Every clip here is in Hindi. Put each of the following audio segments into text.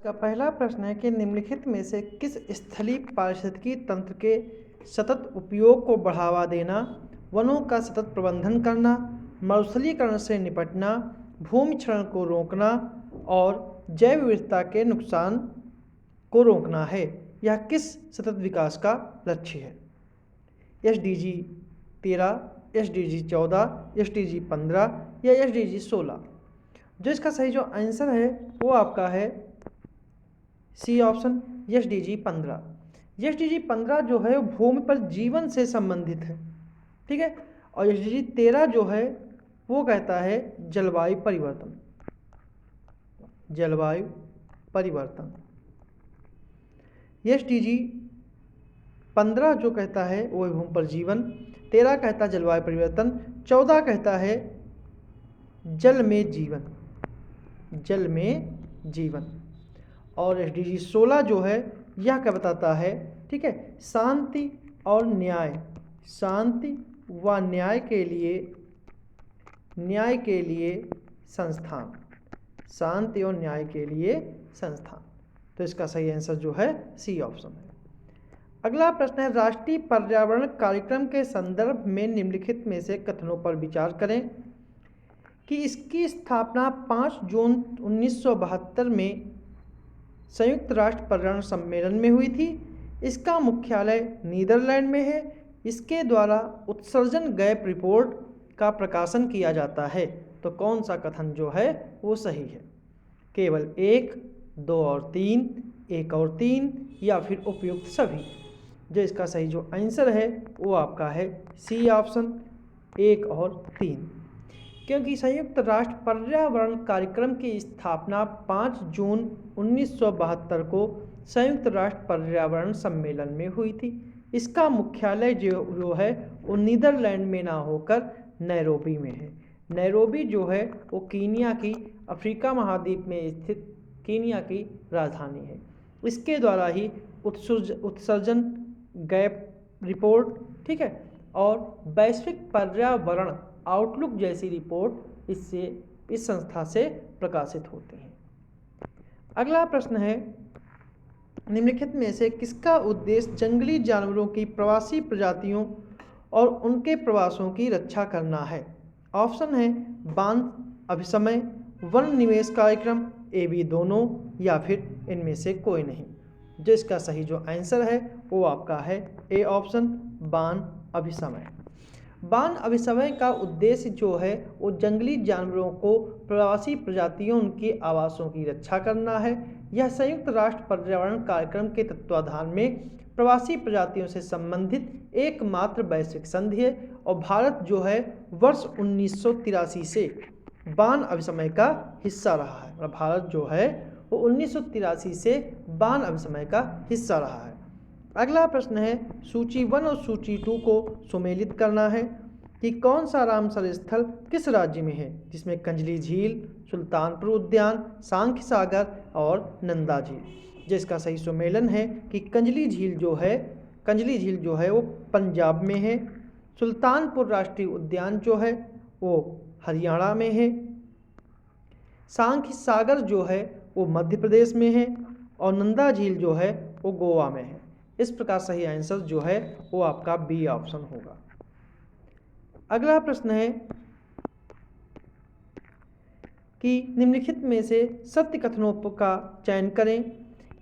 का पहला प्रश्न है कि निम्नलिखित में से किस स्थलीय पारिस्थितिकी तंत्र के सतत उपयोग को बढ़ावा देना, वनों का सतत प्रबंधन करना, मरुस्थलीकरण से निपटना, भूमि क्षरण को रोकना और जैव विविधता के नुकसान को रोकना है? यह किस सतत विकास का लक्ष्य है? SDG 13, SDG 14, SDG 15 या SDG 16? जो इसका सही जो आंसर है वो आपका है सी ऑप्शन, SDG 15। SDG 15 जो है वो भूमि पर जीवन से संबंधित है, ठीक है। और SDG 13 जो है वो कहता है जलवायु परिवर्तन। जलवायु परिवर्तन। SDG 15 जो कहता है वो भूमि पर जीवन, 13 कहता है जलवायु परिवर्तन, 14 कहता है जल में जीवन। जल में जीवन। और SDG 16 जो है यह क्या बताता है, ठीक है, शांति और न्याय। शांति व न्याय के लिए संस्थान। शांति और न्याय के लिए संस्थान। तो इसका सही आंसर जो है सी ऑप्शन है। अगला प्रश्न है, राष्ट्रीय पर्यावरण कार्यक्रम के संदर्भ में निम्नलिखित में से कथनों पर विचार करें कि इसकी स्थापना 5 जून 1972 में संयुक्त राष्ट्र पर्यावरण सम्मेलन में हुई थी। इसका मुख्यालय नीदरलैंड में है। इसके द्वारा उत्सर्जन गैप रिपोर्ट का प्रकाशन किया जाता है। तो कौन सा कथन जो है वो सही है? केवल 1, 2 और 3, 1 और 3 या फिर उपयुक्त सभी? जो इसका सही जो आंसर है वो आपका है सी ऑप्शन, 1 और 3। क्योंकि संयुक्त राष्ट्र पर्यावरण कार्यक्रम की स्थापना 5 जून 1972 को संयुक्त राष्ट्र पर्यावरण सम्मेलन में हुई थी। इसका मुख्यालय जो है वो नीदरलैंड में ना होकर नैरोबी में है। नैरोबी जो है वो कीनिया की, अफ्रीका महाद्वीप में स्थित कीनिया की राजधानी है। इसके द्वारा ही उत्सर्जन गैप रिपोर्ट, ठीक है, और वैश्विक पर्यावरण आउटलुक जैसी रिपोर्ट इस संस्था से प्रकाशित होती हैं। अगला प्रश्न है, निम्नलिखित में से किसका उद्देश्य जंगली जानवरों की प्रवासी प्रजातियों और उनके प्रवासों की रक्षा करना है? ऑप्शन है बांध अभिसमय, वन निवेश कार्यक्रम, AB दोनों या फिर इनमें से कोई नहीं? जो इसका सही जो आंसर है वो आपका है ए ऑप्शन, बांध अभिसमय। बांध अभिसमय का उद्देश्य जो है वो जंगली जानवरों को, प्रवासी प्रजातियों, उनके आवासों की रक्षा करना है। यह संयुक्त राष्ट्र पर्यावरण कार्यक्रम के तत्वाधान में प्रवासी प्रजातियों से संबंधित एकमात्र वैश्विक संधि है और भारत जो है वर्ष 1983 से बांध अभिसमय का हिस्सा रहा है। और भारत जो है वो 1983 से बांध अभिसमय का हिस्सा रहा है। अगला प्रश्न है, सूची 1 और सूची 2 को सुमेलित करना है कि कौन सा रामसर स्थल किस राज्य में है, जिसमें कंजली झील, सुल्तानपुर उद्यान, सांख्य सागर और नंदा झील? जिसका सही सुमेलन है कि कंजली झील जो है वो पंजाब में है, सुल्तानपुर राष्ट्रीय उद्यान जो है वो हरियाणा में है, सांख्य सागर जो है वो मध्य प्रदेश में है और नंदा झील जो है वो गोवा में है। इस प्रकार सही आंसर जो है वो आपका बी ऑप्शन होगा। अगला प्रश्न है कि निम्नलिखित में से सत्य कथनों का चयन करें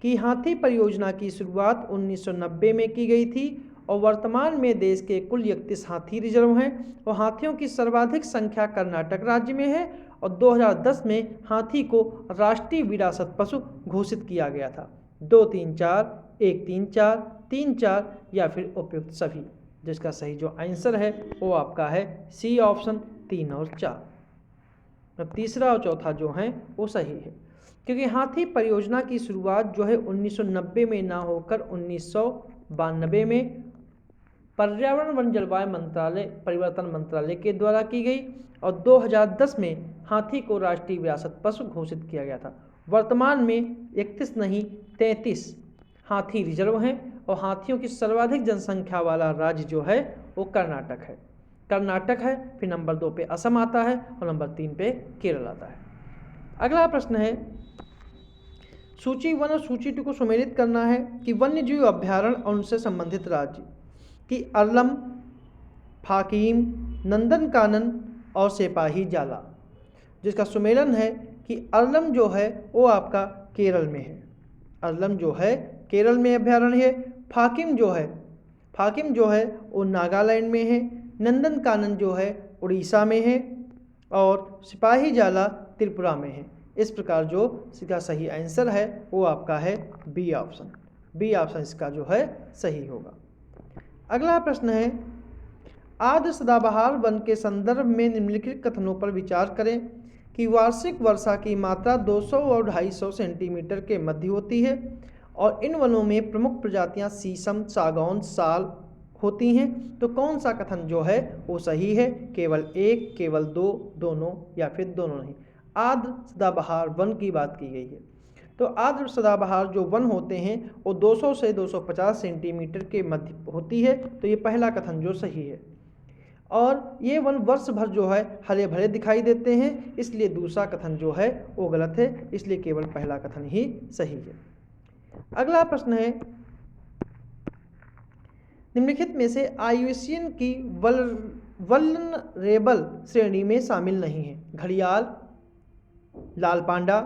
कि हाथी परियोजना की शुरुआत 1990 में की गई थी और वर्तमान में देश के कुल 31 हाथी रिजर्व हैं और हाथियों की सर्वाधिक संख्या कर्नाटक राज्य में है और 2010 में हाथी को राष्ट्रीय विरासत पशु घोषित किया गया था। 2, 3, 4, 1, 3, 4, 3, 4 या फिर उपयुक्त सभी? जिसका सही जो आंसर है वो आपका है सी ऑप्शन, 3 और 4। तीसरा और चौथा जो है वो सही है, क्योंकि हाथी परियोजना की शुरुआत जो है 1990 में ना होकर 1992 में पर्यावरण वन जलवायु मंत्रालय परिवर्तन मंत्रालय के द्वारा की गई और 2010 में हाथी को राष्ट्रीय विरासत पशु घोषित किया गया था। वर्तमान में 31 नहीं 33 हाथी रिजर्व हैं और हाथियों की सर्वाधिक जनसंख्या वाला राज्य जो है वो कर्नाटक है। फिर नंबर 2 पे असम आता है और नंबर 3 पे केरल आता है। अगला प्रश्न है, सूची 1 और सूची 2 को सम्मिलित करना है कि वन्यजीव अभ्यारण्य और उनसे संबंधित राज्य कि अरलम, फाकीम, नंदनकानन और सिपाही जाला, जिसका सुमेलन है कि अरलम जो है वो आपका केरल में है, अरलम जो है केरल में अभ्यारण्य है। फाकिम जो है वो नागालैंड में है। नंदनकानन जो है उड़ीसा में है और सिपाही जाला त्रिपुरा में है। इस प्रकार जो इसका सही आंसर है वो आपका है बी ऑप्शन। बी ऑप्शन इसका जो है सही होगा। अगला प्रश्न है, आर्द्र सदाबहार वन के संदर्भ में निम्नलिखित कथनों पर विचार करें कि वार्षिक वर्षा की मात्रा 200 और 250 सेंटीमीटर के मध्य होती है और इन वनों में प्रमुख प्रजातियां शीशम, सागौन, साल होती हैं। तो कौन सा कथन जो है वो सही है? केवल एक, केवल दो, दोनों या फिर दोनों नहीं। आर्द्र सदाबहार वन की बात की गई है। तो आर्द्र सदाबहार जो वन होते हैं वो 200 से 250 सेंटीमीटर के मध्य होती है। तो ये पहला कथन जो सही है। और ये वन वर्ष भर जो है हरे भरे दिखाई देते हैं, इसलिए दूसरा कथन जो है वो गलत है, इसलिए केवल पहला कथन ही सही है। अगला प्रश्न है, निम्नलिखित में से आयुष्यन की वल्नरेबल श्रेणी में शामिल नहीं है? घड़ियाल, लाल पांडा,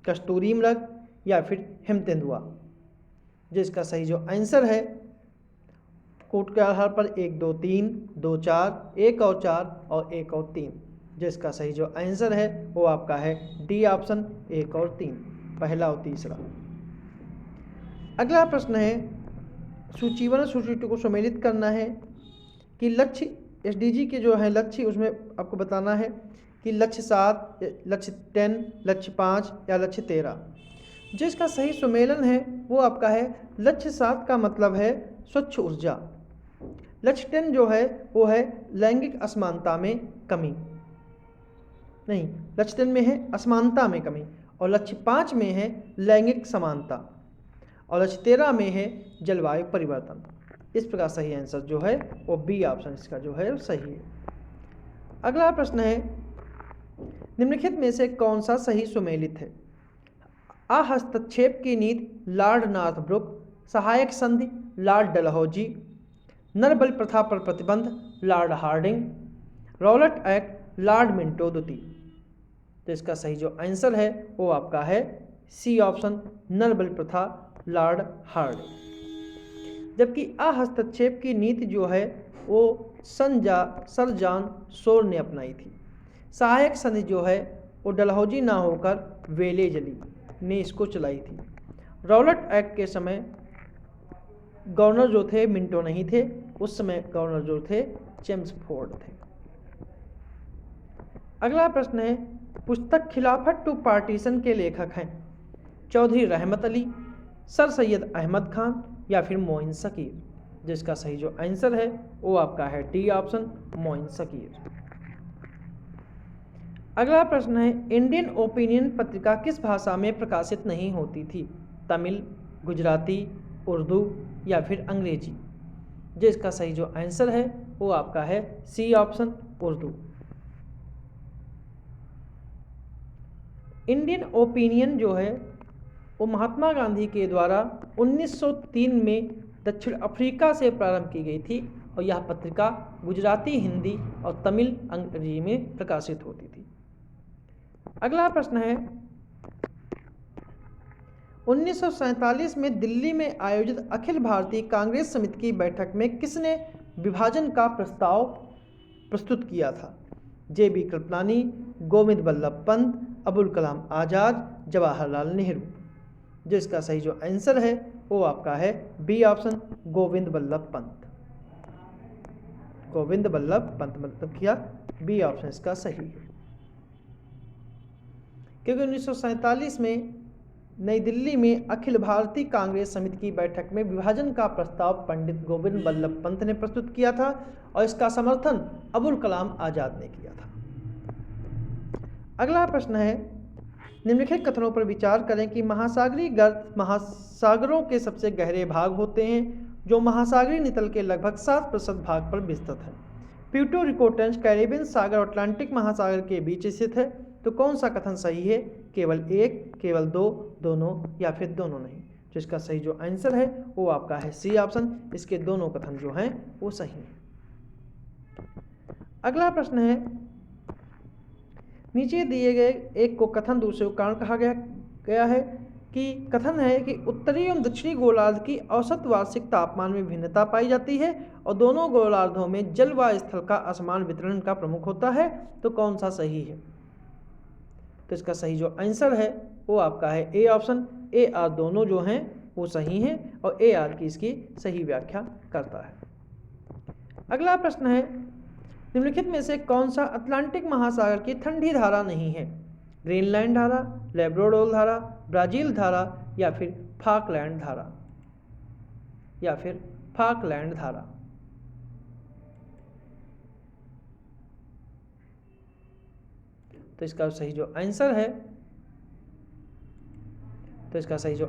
कस्तूरी मृग या फिर हिमतेंदुआ, जिसका सही जो आंसर है कोट के आधार पर 1, 2, 3, 2, 4, 1 और 4 और 1 और 3, जिसका सही जो आंसर है वो आपका है डी ऑप्शन 1 और 3, पहला और तीसरा। अगला प्रश्न है, सूची 1 और सूची 2 को सम्मिलित करना है कि लक्ष्य एसडीजी के जो है लक्ष्य उसमें आपको बताना है कि लक्ष्य 7, लक्ष्य 10, लक्ष्य 5 या लक्ष्य 13। जिसका सही सुमेलन है वो आपका है लक्ष्य 7 का मतलब है स्वच्छ ऊर्जा। लक्ष्य 10 जो है वो है लैंगिक असमानता में कमी, नहीं, लक्ष्य 10 में है असमानता में कमी, और लक्ष्य 5 में है लैंगिक समानता, और लक्ष्य 13 में है जलवायु परिवर्तन। इस प्रकार सही आंसर जो है वो बी ऑप्शन इसका जो है सही है। अगला प्रश्न है, निम्नलिखित में से कौन सा सही सुमेलित है? हस्तक्षेप की नीति लॉर्ड नॉर्थब्रुक, सहायक संधि लॉर्ड डलहौजी, नर बलि प्रथा पर प्रतिबंध Lord Hardinge, Rowlatt act Lord Minto द्वितीय। तो इसका सही जो आंसर है वो आपका है सी ऑप्शन, नर बलि प्रथा लॉर्ड हार्डिंग। जबकि हस्तक्षेप की नीति जो है वो सर जॉन शोर ने अपनाई थी। सहायक संधि जो है वो डलहौजी ना होकर वेलेजली ने इसको चलाई थी। रॉलेट एक्ट के समय गवर्नर जो थे मिंटो नहीं थे, उस समय गवर्नर जो थे चेम्सफोर्ड थे। अगला प्रश्न है, पुस्तक खिलाफत टू पार्टीशन के लेखक हैं चौधरी रहमत अली, सर सैयद अहमद खान या फिर मोइन सकीर। जिसका सही जो आंसर है वो आपका है डी ऑप्शन, मोइन सकीर। अगला प्रश्न है, इंडियन ओपिनियन पत्रिका किस भाषा में प्रकाशित नहीं होती थी? तमिल, गुजराती, उर्दू या फिर अंग्रेजी। जिसका सही जो आंसर है वो आपका है C option, Urdu. Indian Opinion जो है वो महात्मा गांधी के द्वारा 1903 में दक्षिण अफ्रीका से प्रारंभ की गई थी और यह पत्रिका गुजराती, हिंदी और तमिल अंग्रेजी में प्रकाशित होती थी। अगला प्रश्न है, 1947 में दिल्ली में आयोजित अखिल भारतीय कांग्रेस समिति की बैठक में किसने विभाजन का प्रस्ताव प्रस्तुत किया था? जे.बी. कृपलानी, गोविंद बल्लभ पंत, अबुल कलाम आज़ाद, जवाहरलाल नेहरू। जिसका सही जो आंसर है वो आपका है बी ऑप्शन, गोविंद बल्लभ पंत। गोविंद बल्लभ पंत मतलब किया, बी ऑप्शन इसका सही है। क्योंकि 1947 में नई दिल्ली में अखिल भारतीय कांग्रेस समिति की बैठक में विभाजन का प्रस्ताव पंडित गोविंद बल्लभ पंत ने प्रस्तुत किया था और इसका समर्थन अबुल कलाम आज़ाद ने किया था। अगला प्रश्न है, निम्नलिखित कथनों पर विचार करें कि महासागरीय गर्त महासागरों के सबसे गहरे भाग होते हैं जो महासागरीय नितल के लगभग 7% भाग पर विस्तृत है। प्यूर्टो रिको ट्रेंच कैरेबियन सागर और अटलांटिक महासागर के बीच स्थित है। तो कौन सा कथन सही है केवल एक, केवल दो, दोनों या फिर दोनों नहीं। तो इसका सही जो आंसर है वो आपका है सी ऑप्शन, इसके दोनों कथन जो हैं वो सही हैं। अगला प्रश्न है, नीचे दिए गए एक को कथन दूसरे को कारण कहा गया है कि कथन है कि उत्तरी एवं दक्षिणी गोलार्ध की औसत वार्षिक तापमान में भिन्नता पाई जाती है और दोनों गोलार्धों में जल व स्थल का असमान वितरण का प्रमुख होता है, तो कौन सा सही है? तो इसका सही जो आंसर है वो आपका है ए ऑप्शन, ए आर दोनों जो हैं वो सही हैं और ए आर की इसकी सही व्याख्या करता है। अगला प्रश्न है, निम्नलिखित में से कौन सा अटलांटिक महासागर की ठंडी धारा नहीं है? ग्रीनलैंड धारा, लैब्राडोर धारा, ब्राजील धारा या फिर फाकलैंड धारा, या फिर फाकलैंड धारा। तो इसका सही जो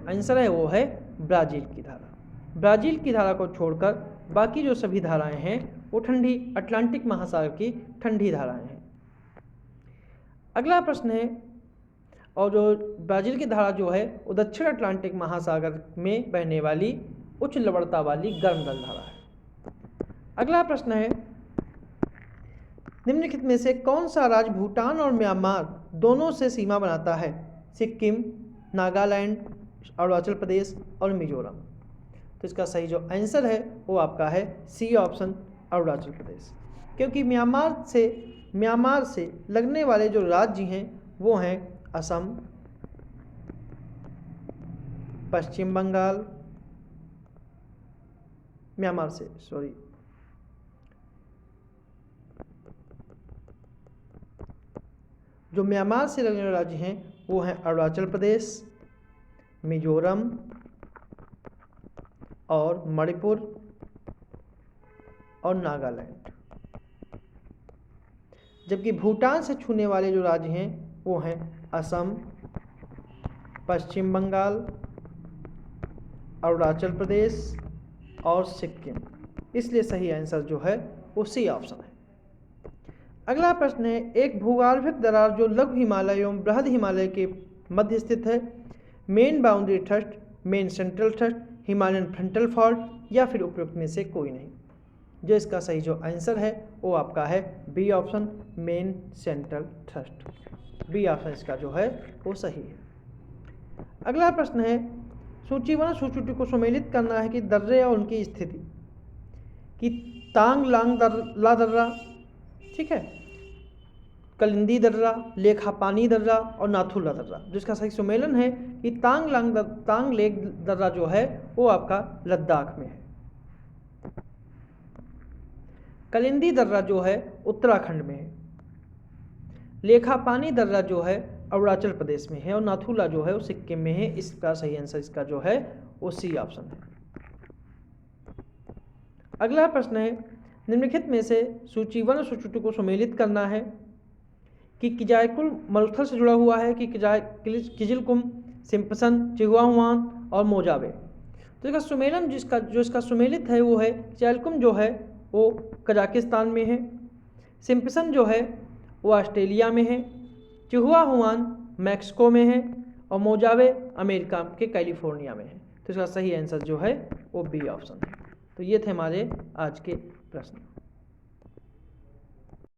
आंसर है, वो है ब्राजील की धारा। ब्राजील की धारा को छोड़कर बाकी जो सभी धाराएं हैं वो ठंडी अटलांटिक महासागर की ठंडी धाराएं हैं। अगला प्रश्न है, और जो ब्राजील की धारा जो है वो दक्षिण अटलांटिक महासागर में बहने वाली उच्च लवणता वाली गर्म जल धारा है। अगला प्रश्न है, निम्नलिखित में से कौन सा राज्य भूटान और म्यांमार दोनों से सीमा बनाता है? सिक्किम, नागालैंड, अरुणाचल प्रदेश और मिजोरम। तो इसका सही जो आंसर है वो आपका है सी ऑप्शन, अरुणाचल प्रदेश, क्योंकि म्यांमार से लगने वाले जो राज्य हैं वो हैं असम, पश्चिम बंगाल, जो म्यांमार से लगने वाले राज्य हैं वो हैं अरुणाचल प्रदेश, मिजोरम और मणिपुर और नागालैंड। जबकि भूटान से छूने वाले जो राज्य हैं वो हैं असम, पश्चिम बंगाल, अरुणाचल प्रदेश और सिक्किम। इसलिए सही आंसर जो है वो सी ऑप्शन है। अगला प्रश्न है, एक भूगर्भिक दरार जो लघु हिमालय एवं बृहद हिमालय के मध्य स्थित है, main boundary thrust, main central thrust, Himalayan frontal fault या फिर उपयुक्त में से कोई नहीं। जो इसका सही जो आंसर है वो आपका है B option, main central thrust. B option इसका जो है वो सही है। अगला प्रश्न है, सूचीबद्ध सूची को सम्मिलित करना है कि दर्रे और उनकी स्थिति कि तांग लांग ला दर्रा, ठीक है, कलिंदी दर्रा, लेखापानी दर्रा और नाथुला दर्रा। जिसका सही सम्मेलन है कि तांग लेक दर्रा जो है वो आपका लद्दाख में है। कलिंदी दर्रा जो है उत्तराखंड में है, लेखापानी दर्रा जो है अरुणाचल प्रदेश में है और नाथुला जो है वो सिक्किम में है। इसका सही आंसर इसका जो है वो सी ऑप्शन है। अगला प्रश्न है, निम्नलिखित में से सूचीबद्ध सूची को सम्मिलित करना है कि किजायकुल मरुस्थल से जुड़ा हुआ है कि किजिलकुम, सिम्पसन, चिहुआहुआन और मोजावे। तो इसका सुमेलन इसका सुमेलित है वो है किजायकुम जो है वो कजाकिस्तान में है, सिम्पसन जो है वो ऑस्ट्रेलिया में है, चिहुआहुआन मैक्सिको में है और मोजावे अमेरिका के कैलिफोर्निया में है। तो इसका सही आंसर जो है वो बी ऑप्शन है। तो ये थे हमारे आज के प्रश्न।